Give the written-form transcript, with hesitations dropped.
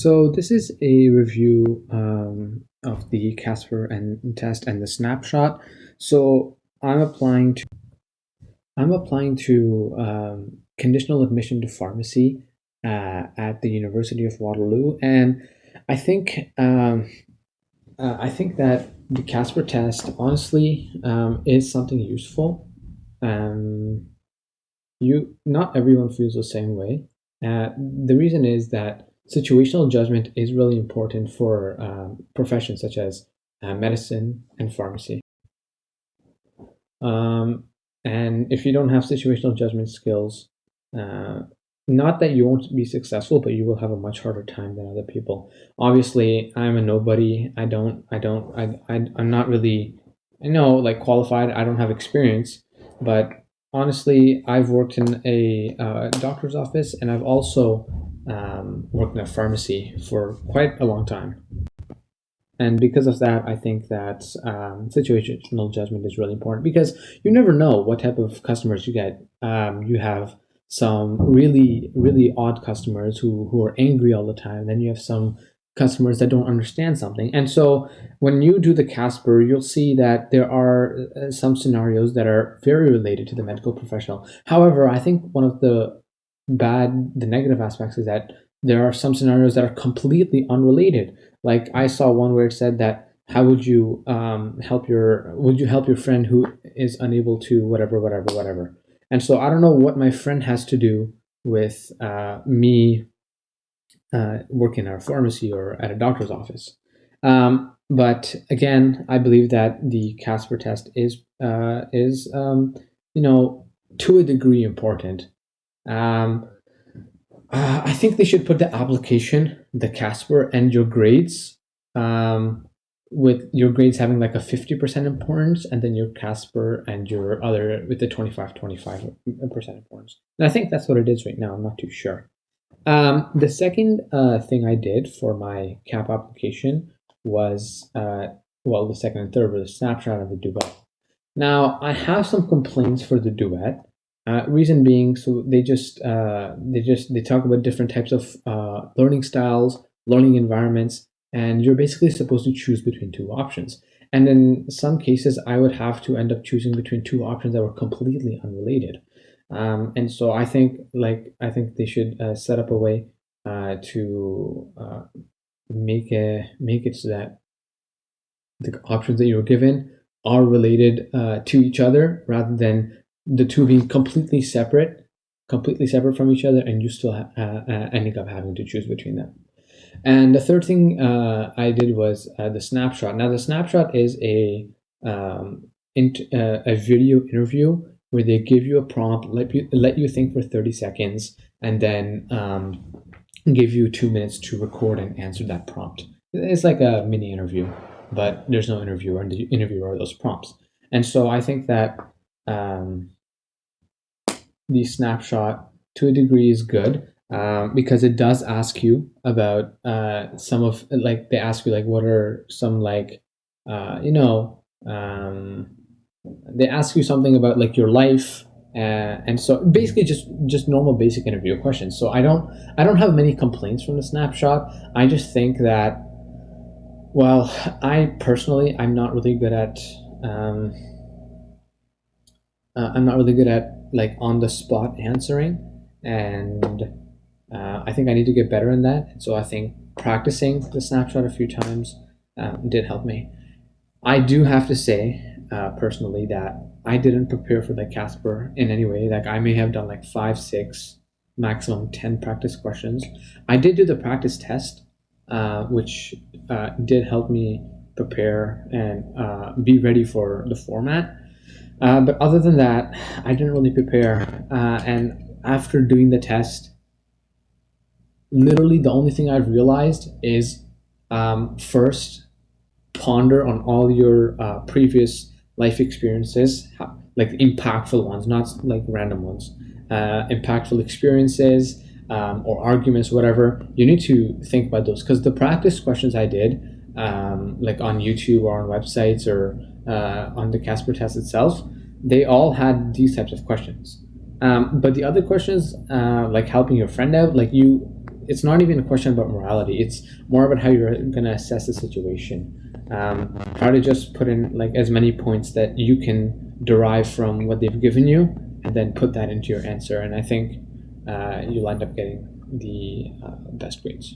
So this is a review of the Casper and test and the snapshot. So I'm applying to conditional admission to pharmacy at the University of Waterloo, and I think um, I think that the Casper test honestly is something useful. Um, you Not everyone feels the same way. The reason is that situational judgment is really important for professions such as medicine and pharmacy. Um, and if you don't have situational judgment skills, uh, not that you won't be successful, but you will have a much harder time than other people. Obviously, I'm a nobody. I'm not really, I know, like qualified. I don't have experience, but honestly, I've worked in a doctor's office, and I've also worked in a pharmacy for quite a long time. And because of that, I think that situational judgment is really important because you never know what type of customers you get. You have some really, really odd customers who are angry all the time. Then you have some customers that don't understand something. And so when you do the Casper, you'll see that there are some scenarios that are very related to the medical professional. However, I think one of the negative aspects is that there are some scenarios that are completely unrelated. Like I saw one where it said that how would you would you help your friend who is unable to whatever whatever whatever. And so I don't know what my friend has to do with me working at a pharmacy or at a doctor's office. But again, I believe that the Casper test is to a degree important. um, I think they should put the application, the Casper, and your grades, with your grades having like a 50% importance, and then your Casper and your other with the 25% importance. And I think that's what it is right now. I'm not too sure. The second thing I did for my CAP application was, the second and third were the snapshot and the duet. Now, I have some complaints for the duet. Reason being, so they talk about different types of learning styles, learning environments, and you're basically supposed to choose between two options. And in some cases, I would have to end up choosing between two options that were completely unrelated. And so I think they should set up a way to make it so that the options that you were given are related to each other rather than the two being completely separate from each other, and you still ending up having to choose between them. And the third thing I did was the snapshot. Now, the snapshot is a video interview where they give you a prompt, let you think for 30 seconds, and then give you 2 minutes to record and answer that prompt. It's like a mini interview, but there's no interviewer, and the interviewer are those prompts. And so I think that the snapshot to a degree is good, because it does ask you about they ask you like what are some uh, you know um, they ask you something about like your life, and so basically just normal basic interview questions. So I don't have many complaints from the snapshot. I just think that, well, I'm not really good at like on the spot answering, and I think I need to get better in that. And so I think practicing the snapshot a few times did help me. I do have to say, personally, that I didn't prepare for the Casper in any way. Like I may have done like 5, 6, maximum 10 practice questions. I did do the practice test, which did help me prepare and be ready for the format. But other than that, I didn't really prepare. And after doing the test, literally the only thing I've realized is, first, ponder on all your previous life experiences, like impactful ones, not like random ones, impactful experiences, or arguments, whatever. You need to think about those, because the practice questions I did, like on YouTube or on websites or on the Casper test itself, they all had these types of questions. But the other questions, like helping your friend out, like it's not even a question about morality. It's more about how you're going to assess the situation. Try to just put in like as many points that you can derive from what they've given you, and then put that into your answer. And I think you'll end up getting the best grades.